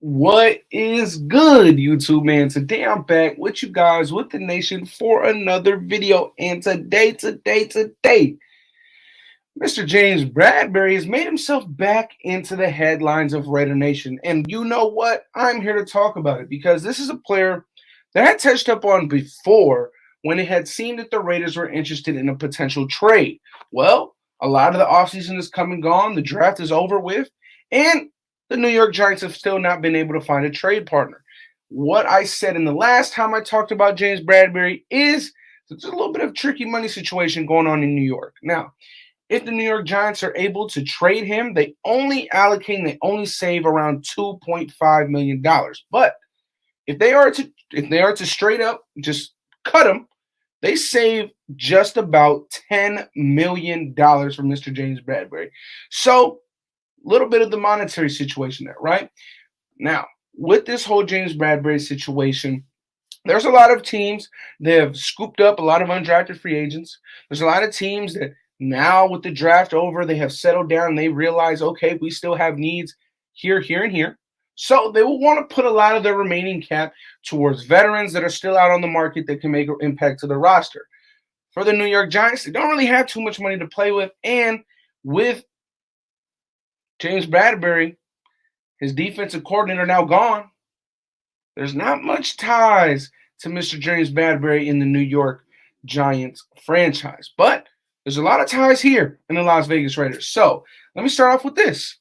What is good, YouTube man? Today I'm back with you guys, with the nation, for another video. And today, Mr. James Bradberry has made himself back into the headlines of Raider Nation. And you know what? I'm here to talk about it because this is a player that I had touched up on before when it had seemed that the Raiders were interested in a potential trade. Well, a lot of the offseason is come and gone. The draft is over with. And the New York Giants have still not been able to find a trade partner. What I said in the last time I talked about James Bradberry is there's a little bit of tricky money situation going on in New York. Now, if the New York Giants are able to trade him, they only save around $2.5 million. But if they are to straight up just cut him, they save just about $10 million from Mr. James Bradberry. So little bit of the monetary situation there, right? Now, with this whole James Bradberry situation, there's a lot of teams that have scooped up a lot of undrafted free agents. There's a lot of teams that now with the draft over, they have settled down and they realize, okay, we still have needs here, here, and here. So they will want to put a lot of their remaining cap towards veterans that are still out on the market that can make an impact to the roster. For the New York Giants, they don't really have too much money to play with. And with James Bradberry, his defensive coordinator, now gone, there's not much ties to Mr. James Bradberry in the New York Giants franchise. But there's a lot of ties here in the Las Vegas Raiders. So let me start off with this.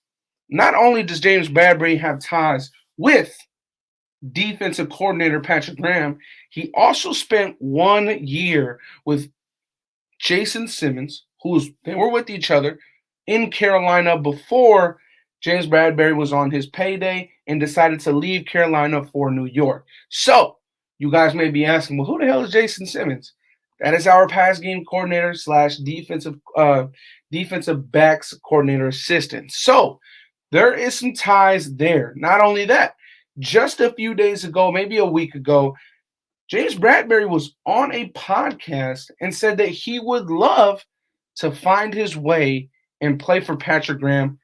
Not only does James Bradberry have ties with defensive coordinator Patrick Graham, he also spent 1 year with Jason Simmons, they were with each other in Carolina before James Bradberry was on his payday and decided to leave Carolina for New York. So you guys may be asking, well, who the hell is Jason Simmons? That is our pass game coordinator slash defensive backs coordinator assistant. So there is some ties there. Not only that, just a few days ago, maybe a week ago, James Bradberry was on a podcast and said that he would love to find his way and play for Patrick Graham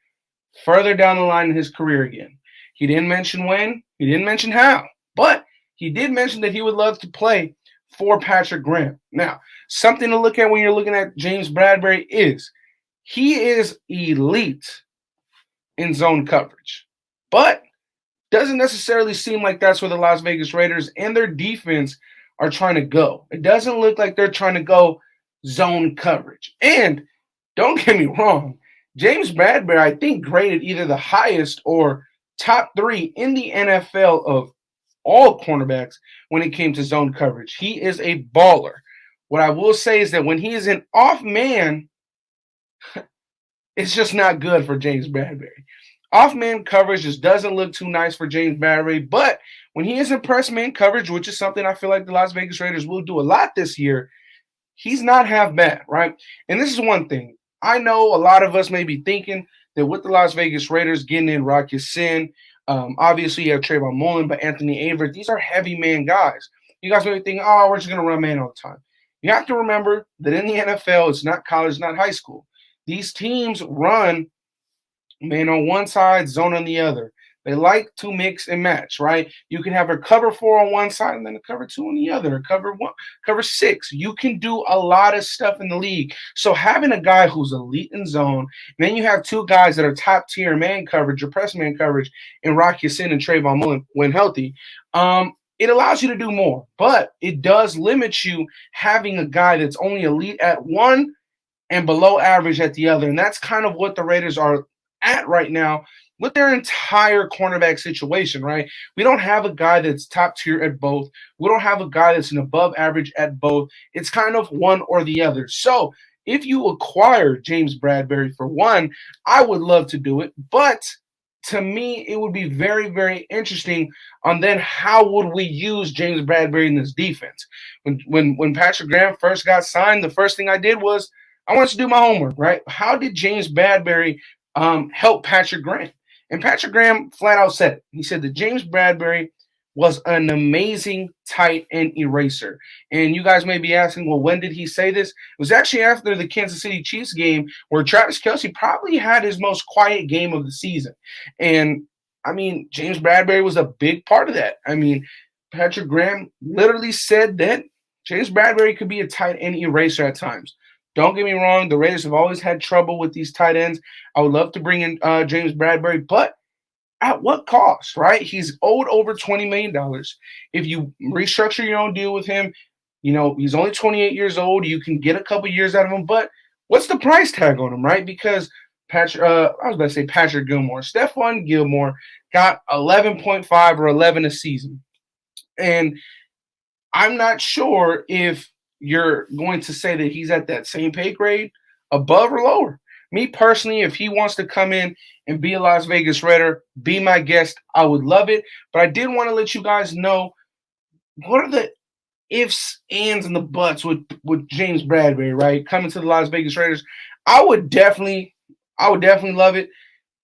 further down the line in his career again. He didn't mention when, he didn't mention how, but he did mention that he would love to play for Patrick Graham. Now, something to look at when you're looking at James Bradberry is he is elite in zone coverage, but doesn't necessarily seem like that's where the Las Vegas Raiders and their defense are trying to go. It doesn't look like they're trying to go zone coverage. And don't get me wrong, James Bradberry, I think, graded either the highest or top 3 in the NFL of all cornerbacks when it came to zone coverage. He is a baller. What I will say is that when he is an off man, it's just not good for James Bradberry. Off-man coverage just doesn't look too nice for James Bradberry, but when he is in press-man coverage, which is something I feel like the Las Vegas Raiders will do a lot this year, he's not half bad, right? And this is one thing. I know a lot of us may be thinking that with the Las Vegas Raiders getting in Rock Ya-Sin, obviously you have Trayvon Mullen, but Anthony Averett, these are heavy man guys. You guys may be thinking, oh, we're just going to run man all the time. You have to remember that in the NFL, it's not college, it's not high school. These teams run man on one side, zone on the other. They like to mix and match, right? You can have a cover 4 on one side and then a cover 2 on the other, a cover 6. You can do a lot of stuff in the league. So having a guy who's elite in zone, and then you have 2 guys that are top tier man coverage or press man coverage in Rock Ya-Sin and Trayvon Mullen when healthy, it allows you to do more. But it does limit you having a guy that's only elite at one and below average at the other. And that's kind of what the Raiders are at right now with their entire cornerback situation, right? We don't have a guy that's top tier at both. We don't have a guy that's an above average at both. It's kind of one or the other. So if you acquire James Bradberry for one, I would love to do it. But to me, it would be very, very interesting on then how would we use James Bradberry in this defense. When Patrick Graham first got signed, the first thing I did was I wanted to do my homework, right? How did James Bradberry help Patrick Graham? And Patrick Graham flat out said it. He said that James Bradberry was an amazing tight end eraser. And you guys may be asking, well, when did he say this? It was actually after the Kansas City Chiefs game where Travis Kelce probably had his most quiet game of the season. And I mean, James Bradberry was a big part of that. I mean, Patrick Graham literally said that James Bradberry could be a tight end eraser at times. Don't get me wrong, the Raiders have always had trouble with these tight ends. I would love to bring in James Bradberry, but at what cost, right? He's owed over $20 million. If you restructure your own deal with him, he's only 28 years old. You can get a couple years out of him, but what's the price tag on him, right? Because I was about to say Patrick Gilmore. Stephon Gilmore got 11.5 or 11 a season. And I'm not sure if you're going to say that he's at that same pay grade, above or lower. Me personally, if he wants to come in and be a Las Vegas Raider, be my guest, I would love it. But I did want to let you guys know what are the ifs, ands, and the buts with James Bradberry, right? Coming to the Las Vegas Raiders. I would definitely love it.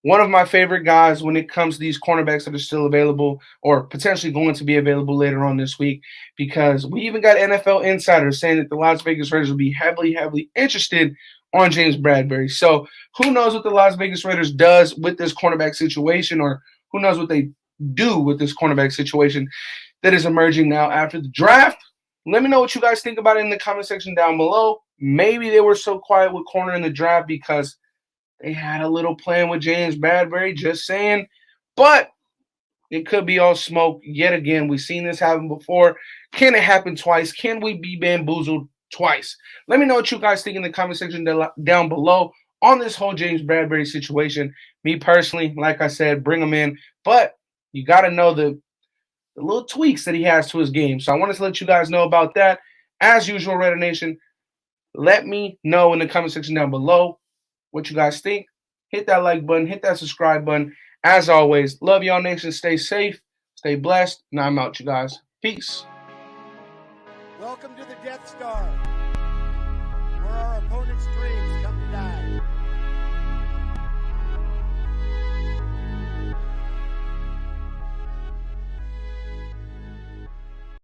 One of my favorite guys when it comes to these cornerbacks that are still available or potentially going to be available later on this week, because we even got NFL insiders saying that the Las Vegas Raiders will be heavily, heavily interested on James Bradberry. So who knows what the Las Vegas Raiders does with this cornerback situation, or who knows what they do with this cornerback situation that is emerging now after the draft. Let me know what you guys think about it in the comment section down below. Maybe they were so quiet with corner in the draft because they had a little plan with James Bradberry, just saying. But it could be all smoke yet again. We've seen this happen before. Can it happen twice? Can we be bamboozled twice? Let me know what you guys think in the comment section down below on this whole James Bradberry situation. Me personally, like I said, bring him in. But you got to know the little tweaks that he has to his game. So I wanted to let you guys know about that. As usual, Raider Nation, let me know in the comment section down below what you guys think. Hit that like button, hit that subscribe button. As always, love y'all, nation. Stay safe, stay blessed. Now I'm out, you guys. Peace. Welcome to the Death Star, where our opponent's dreams come to die.